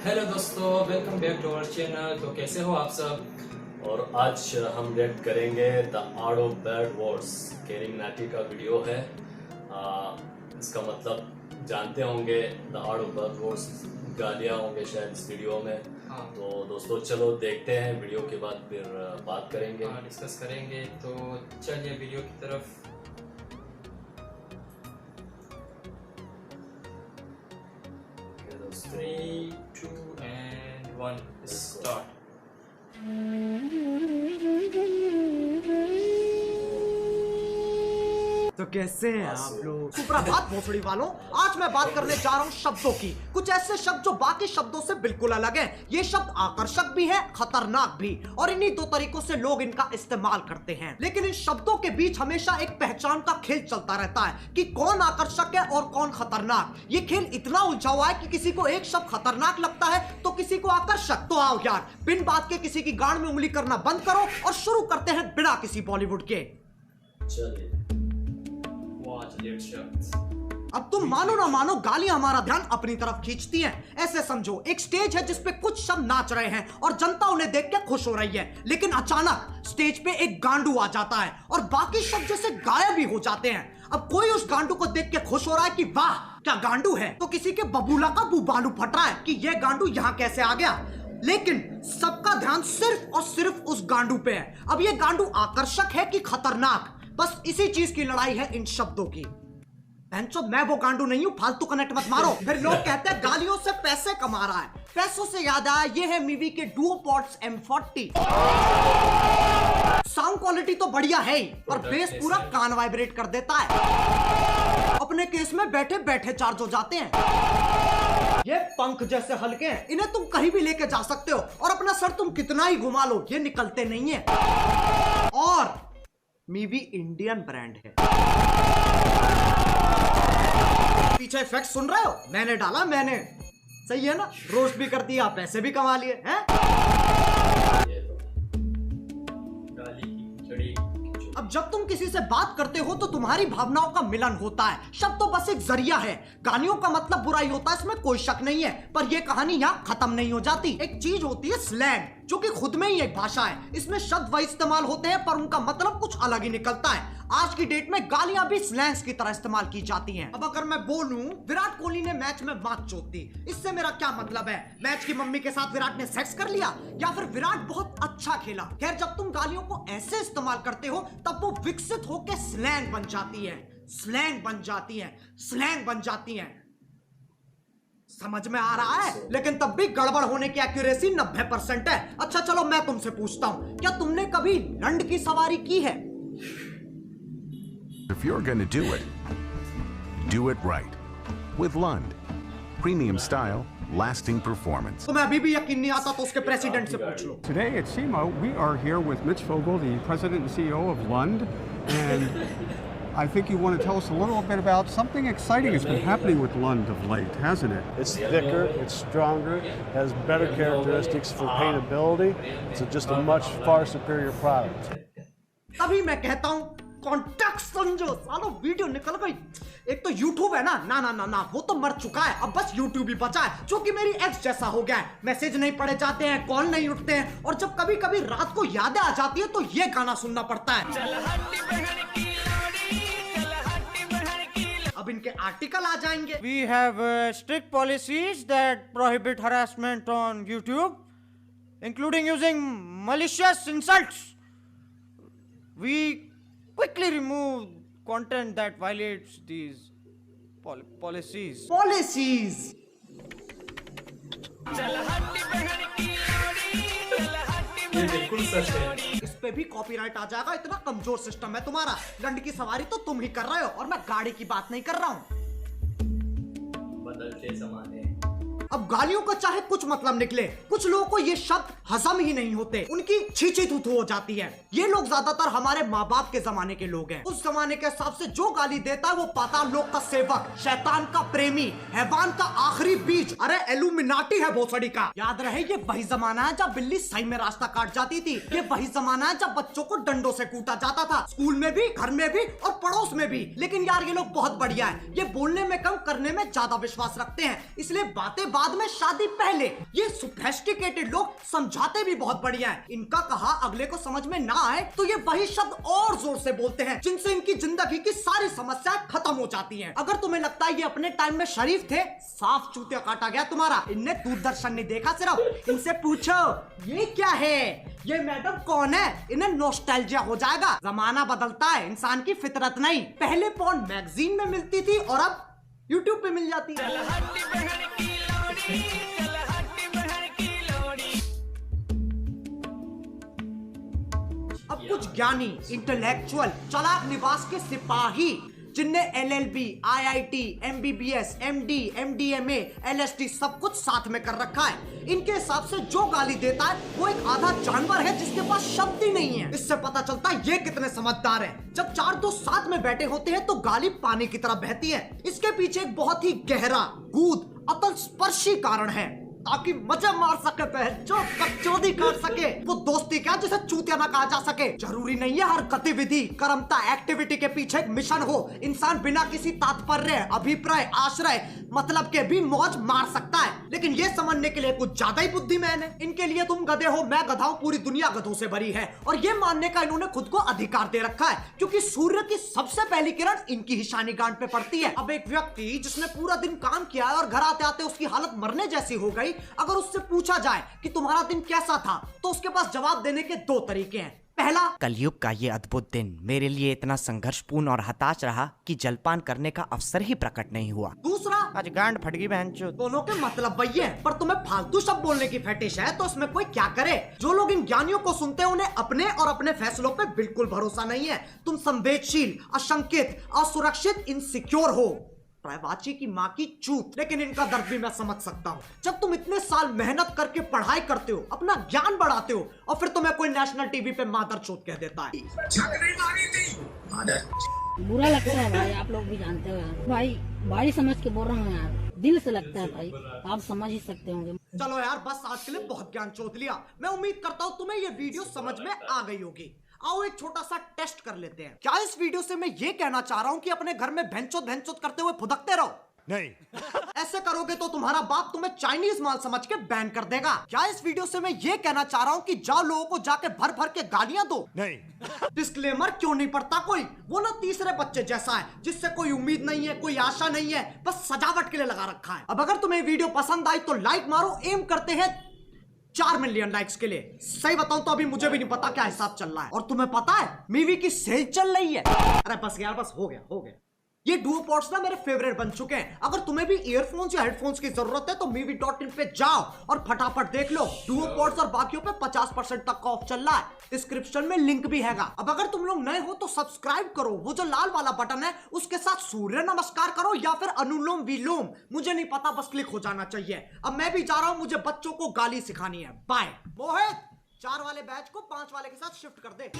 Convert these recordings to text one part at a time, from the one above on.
Hello दोस्तों, welcome back to our channel. तो कैसे हो आप सब? और आज हम रिएक्ट करेंगे the art of bad words. केरिंग नाटी का वीडियो है। इसका मतलब जानते होंगे, the art of bad words गालियाँ होंगे शायद इस वीडियो में। हाँ। तो दोस्तों चलो देखते हैं, वीडियो के बाद फिर बात करेंगे। हाँ, डिस्कस करेंगे। तो चलिए वीडियो की तरफ। दोस्तों 3, 2 and 1 स्टार्ट। तो कैसे हैं आप लोग? सुप्रभात भोसड़ी वालों, आज मैं बात करने जा रहा हूँ शब्दों की। कुछ ऐसे शब्द जो बाकी शब्दों से बिल्कुल अलग हैं। ये शब्द आकर्षक भी है, खतरनाक भी, और इन्हीं दो तरीकों से लोग इनका इस्तेमाल करते हैं। लेकिन इन शब्दों के बीच हमेशा एक पहचान का खेल चलता रहता है कि कौन आकर्षक है और कौन खतरनाक। ये खेल इतना उलझा हुआ है कि किसी को एक शब्द खतरनाक लगता है तो किसी को आकर्षक। तो आओ यार, बिन बात के किसी की गांड में उंगली करना बंद करो और शुरू करते हैं बिना किसी बॉलीवुड के। चलिए अब तुम मानो ना मानो, गालियां हमारा ध्यान अपनी तरफ खींचती हैं। ऐसे समझो, एक स्टेज है जिसपे कुछ शब्द नाच रहे हैं और जनता उन्हें देख के खुश हो रही है। लेकिन अचानक स्टेज पे एक गांडू आ जाता है और बाकी शब्द जैसे गायब ही हो जाते हैं। अब कोई उस गांडू को देख के खुश हो रहा है कि वाह क्या गांडू है, तो किसी के बबूला का बुबालू फट रहा है कि यह गांडू यहाँ कैसे आ गया। लेकिन सबका ध्यान सिर्फ और सिर्फ उस गांडू पे है। अब ये गांडू आकर्षक है कि खतरनाक, बस इसी चीज की लड़ाई है इन शब्दों की। मैं वो गांडू नहीं हूं, फालतू कनेक्ट मत मारो। फिर लोग कहते हैं गालियों से पैसे कमा रहा है। पैसों से याद आया, ये है मीवी के डुओपॉड्स M40। साउंड क्वालिटी तो बढ़िया है ही, पर बेस पूरा कान वाइब्रेट कर देता है। अपने केस में बैठे बैठे चार्ज हो जाते हैं। ये पंख जैसे हल्के हैं, इन्हें तुम कहीं भी लेके जा सकते हो और अपना सर तुम कितना ही घुमा लो ये निकलते नहीं है। और मीवी इंडियन ब्रांड है। पीछे इफेक्ट सुन रहे हो? मैंने डाला, मैंने। सही है ना? रोस्ट भी कर दिया, पैसे भी कमा लिए हैं। अब जब तुम किसी से बात करते हो तो तुम्हारी भावनाओं का मिलन होता है। शब्द तो बस एक जरिया है। गालियों का मतलब बुराई होता है, इसमें कोई शक नहीं है। पर यह कहानी यहाँ खत्म नहीं हो जाती। एक चीज होती है स्लैंग, जो कि खुद में ही एक भाषा है। इसमें शब्द वही इस्तेमाल होते हैं पर उनका मतलब कुछ अलग ही निकलता है। आज की डेट में गालियां भी स्लैंग्स की तरह इस्तेमाल की जाती हैं। अब अगर मैं बोलूं विराट कोहली ने मैच में मात चोद दी, इससे मेरा क्या मतलब है? मैच की मम्मी के साथ विराट ने सेक्स कर लिया, या फिर विराट बहुत अच्छा खेला? खैर, जब तुम गालियों को ऐसे इस्तेमाल करते हो तब वो विकसित होकर स्लैंग बन जाती है। स्लैंग बन जाती है, स्लैंग बन जाती है। समझ में आ रहा है? लेकिन तब भी गड़बड़ होने की एक्यूरेसी 90% है। अच्छा चलो मैं तुमसे पूछता हूं, क्या तुमने कभी लंड की सवारी की है? If you're gonna do it right. With Lund. Premium style, lasting performance. तुम्हें अभी भी यकीन नहीं आता तो उसके प्रेसिडेंट से पूछ लो। Today at SEMA, we are here with Mitch Vogel, the president and CEO of Lund, and I think you want to tell us a little bit about something exciting that's been happening with Lund of late, hasn't it? It's thicker, it's stronger, has better characteristics for paintability. It's just a much far superior product. तभी मैं कहता हूँ context समझो। सालो video निकल गई। एक तो YouTube है ना, ना ना ना ना, वो तो मर चुका है। अब बस YouTube ही बचा है, जो कि मेरी एक्स जैसा हो गया है। मैसेज नहीं पढ़े जाते हैं, कॉल नहीं उठते हैं, और जब कभी कभी रात को यादें आ जाती है तो ये गाना सुनना पड़ता है। अब इनके आर्टिकल आ जाएंगे। We have strict policies that prohibit harassment on YouTube, including using malicious insults. We quickly remove content that violates these policies. Policies. ये बिल्कुल सच है। इस पे भी कॉपीराइट आ जाएगा, इतना कमजोर सिस्टम है तुम्हारा। लंड की सवारी तो तुम ही कर रहे हो और मैं गाड़ी की बात नहीं कर रहा हूँ। बदलते जमाने। अब गालियों का चाहे कुछ मतलब निकले, कुछ लोगों को ये शब्द हजम ही नहीं होते, उनकी छींची थू हो जाती है। ये लोग ज्यादातर हमारे माँ बाप के जमाने के लोग हैं। उस जमाने के हिसाब से जो गाली देता है वो पाताल लोक का सेवक, शैतान का प्रेमी, हैवान का आखिरी बीज, अरे एलुमिनाटी है भोसड़ी का। याद रहे ये वही जमाना है जब बिल्ली सही में रास्ता काट जाती थी। ये वही जमाना है जब बच्चों को डंडों से कूटा जाता था, स्कूल में भी, घर में भी और पड़ोस में भी। लेकिन यार ये लोग बहुत बढ़िया है, ये बोलने में कम करने में ज्यादा विश्वास रखते हैं, इसलिए बातें बाद में शादी पहले। ये सोफिस्टिकेटेड लोग समझाते भी बहुत बढ़िया है। इनका कहा अगले को समझ में ना आए तो ये वही शब्द और जोर से बोलते हैं जिनसे इनकी जिंदगी की सारी समस्याएं खत्म हो जाती हैं। अगर तुम्हें लगता है ये अपने टाइम में शरीफ थे, साफ चूतिया काटा गया तुम्हारा। इनने दूरदर्शन नहीं देखा सिर्फ, इनसे पूछो ये क्या है, ये मैडम कौन है, इन्हें नॉस्टैल्जिया हो जाएगा। जमाना बदलता है, इंसान की फितरत नहीं। पहले पॉर्न मैगजीन में मिलती थी और अब यूट्यूब पे मिल जाती है। अब कुछ ज्ञानी, इंटेलेक्चुअल, चालाक निवास के सिपाही जिनने LLB, IIT, MBBS, MD, MDMA, LSD सब कुछ साथ में कर रखा है, इनके हिसाब से जो गाली देता है वो एक आधा जानवर है जिसके पास शब्द ही नहीं है। इससे पता चलता है ये कितने समझदार हैं। जब चार दोस्त साथ में बैठे होते हैं तो गाली पानी की तरह बहती है। इसके पीछे एक बहुत ही गहरा, गूढ़, अतल स्पर्शी कारण है, ताकि मजे मार सके, जो कचौदी काट सके। वो दोस्ती क्या जिसे चूतिया ना कहा जा सके। जरूरी नहीं है हर गतिविधि, कर्मता, एक्टिविटी के पीछे एक मिशन हो। इंसान बिना किसी तात्पर्य, अभिप्राय, आश्रय, मतलब के भी मौज मार सकता है। लेकिन ये समझने के लिए कुछ ज्यादा ही बुद्धिमान है। इनके लिए तुम गधे हो, मैं गधा हूं, पूरी दुनिया गधों से भरी है। और ये मानने का इन्होंने खुद को अधिकार दे रखा है क्योंकि सूर्य की सबसे पहली किरण इनकी ही शानी गांठ पे पड़ती है। अब एक व्यक्ति जिसने पूरा दिन काम किया है और घर आते आते उसकी हालत मरने जैसी हो गई, अगर उससे पूछा जाए कि तुम्हारा दिन कैसा था तो उसके पास जवाब देने के दो तरीके हैं। पहला, कलयुग का ये अद्भुत दिन मेरे लिए इतना संघर्षपूर्ण और हताश रहा कि जलपान करने का अवसर ही प्रकट नहीं हुआ। दूसरा, आज गांड फट गई बहनचोद। दोनों के मतलब वही है, पर तुम्हें फालतू शब्द बोलने की फेटिश है तो उसमें कोई क्या करे। जो लोग इन ज्ञानियों को सुनते हैं उन्हें अपने और अपने फैसलों पे बिल्कुल भरोसा नहीं है। तुम संवेदनशील, अशंकित, असुरक्षित, इनसिक्योर हो। प्रायवाची की माँ की चूत। लेकिन इनका दर्द भी मैं समझ सकता हूँ। जब तुम इतने साल मेहनत करके पढ़ाई करते हो, अपना ज्ञान बढ़ाते हो और फिर तुम्हें कोई नेशनल टीवी पे मादर चोत कह देता है। बुरा लगता है भाई, आप लोग भी जानते हो यार। भाई समझ के बोल रहा हूँ यार, दिल से लगता है भाई, आप समझ ही सकते होंगे। चलो यार बस आज के लिए बहुत ज्ञान चोत लिया। मैं उम्मीद करता हूँ तुम्हें ये वीडियो समझ में आ गई होगी। आओ एक छोटा सा टेस्ट कर लेते हैं। क्या इस वीडियो से मैं ये कहना चाह रहा हूँ कि अपने घर में भैंचोद करते हुए फुदकते रहो? नहीं। ऐसे करोगे तो तुम्हारा बाप तुम्हें चाइनीज माल समझ के बैन कर देगा। क्या इस वीडियो से मैं ये कहना चाह रहा हूँ कि जाओ लोगों को जाके भर भर के गालियां दो? नहीं। डिस्क्लेमर क्यों नहीं पढ़ता कोई? वो ना तीसरे बच्चे जैसा है जिससे कोई उम्मीद नहीं है, कोई आशा नहीं है, बस सजावट के लिए लगा रखा है। अब अगर तुम्हें वीडियो पसंद आई तो लाइक मारो। एम करते हैं 4 मिलियन लाइक्स के लिए। सही बताऊं तो अभी मुझे भी नहीं पता क्या हिसाब चल रहा है। और तुम्हें पता है मीवी की सेल चल रही है। अरे बस यार, बस हो गया। ये डुओ पॉड्स ना मेरे फेवरेट बन चुके हैं। अगर तुम्हें भी ईयरफोन्स या हेडफोन्स की जरूरत है तो मीवी.in पे जाओ और फटाफट देख लो। डुओ पॉड्स और बाकियों पे 50% तक का ऑफ चल रहा है। डिस्क्रिप्शन में लिंक भी हैगा। अब अगर तुम लोग नए हो तो सब्सक्राइब करो, वो जो लाल वाला बटन है उसके साथ सूर्य नमस्कार करो या फिर अनुलोम विलोम, मुझे नहीं पता, बस क्लिक हो जाना चाहिए। अब मैं भी जा रहा हूं, मुझे बच्चों को गाली सिखानी है। बाय। मोहित 4 वाले बैच को 5 वाले के साथ शिफ्ट कर दे।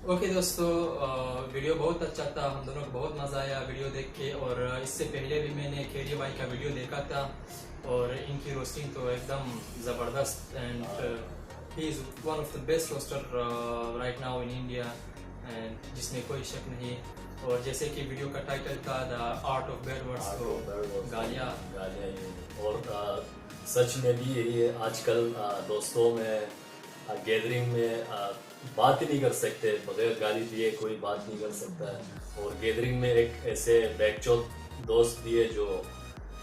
ओके दोस्तों, वीडियो बहुत अच्छा था। हम दोनों को बहुत मज़ा आया वीडियो देख के। और इससे पहले भी मैंने खेरिया भाई का वीडियो देखा था और इनकी रोस्टिंग तो एकदम ज़बरदस्त। And he is one of the best roaster right now in India, and जिसमें कोई शक नहीं। और जैसे कि वीडियो का टाइटल था the art of bad words, तो गालियाँ और सच में भी यही है। आजकल दोस्तों में, गैदरिंग में बात ही नहीं कर सकते, बगैर गाली दिए कोई बात नहीं कर सकता है। और गैदरिंग में एक ऐसे बैकचोद दोस्त दिए जो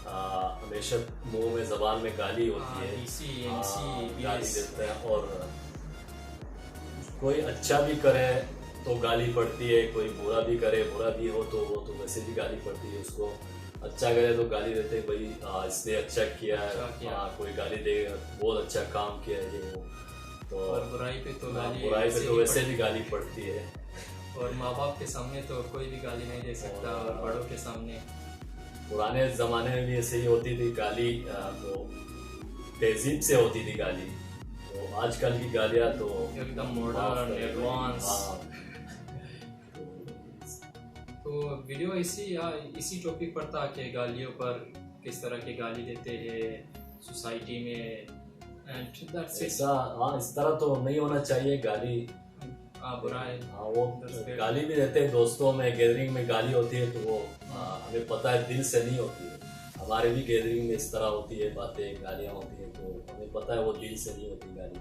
हमेशा मुंह में जबान में गाली होती है, गाली देते हैं। और कोई अच्छा भी करे तो गाली पड़ती है, कोई बुरा भी करे, बुरा भी हो तो वो तो वैसे भी गाली पड़ती है उसको। अच्छा करे तो गाली देते हैं, भाई इसने अच्छा किया है, कोई गाली देगा बहुत अच्छा काम किया है ये वो। तो और बुराई पे तो वैसे भी गाली पड़ती है। और माँ बाप के सामने तो कोई भी गाली नहीं दे सकता, और बड़ों के सामने। पुराने ज़माने में भी ऐसे ही होती थी गाली, तो तहजीब से होती थी गाली। तो आजकल की गालियाँ तो एकदम मॉडर्न एडवांस। तो वीडियो इसी टॉपिक पर था कि गालियों पर किस तरह की गाली देते हैं सोसाइटी में, एंड दैट्स इट। ऐसा इस तरह तो नहीं होना चाहिए गाली। बुरा है। वो गाली भी देते हैं दोस्तों में, गैदरिंग में गाली होती है तो वो हमें पता है दिल से नहीं होती है। हमारे भी गैदरिंग में इस तरह होती है, बातें गालियाँ होती है, तो हमें पता है वो दिल से नहीं होती गाली,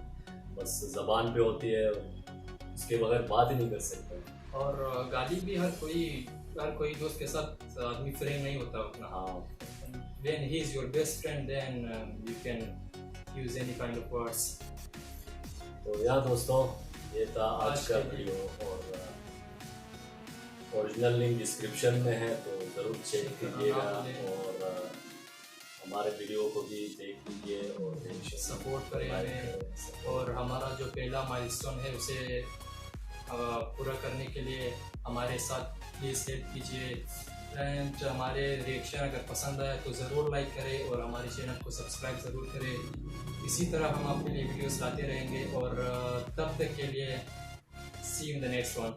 बस ज़बान पे होती है, उसके बगैर बात ही नहीं कर सकते। और गाली भी हर कोई दोस्त के साथ आदमी फ्रेंड नहीं होता उतना। हाँ, when he is your best friend then you can use any kind of words। तो यार दोस्तों, ये था आज का वीडियो, और ओरिजिनल लिंक डिस्क्रिप्शन में है, तो ज़रूर चेक कीजिएगा, और हमारे वीडियो को भी देख लीजिए और सपोर्ट करें हमें। और हमारा जो पहला माइलस्टोन है उसे पूरा करने के लिए हमारे साथ प्लीज़ हेल्प कीजिए, एंड हमारे रिएक्शन अगर पसंद आए तो ज़रूर लाइक करें और हमारे चैनल को सब्सक्राइब ज़रूर करें। इसी तरह हम आपके लिए वीडियोस लाते रहेंगे, और तब तक के लिए see you in the next one.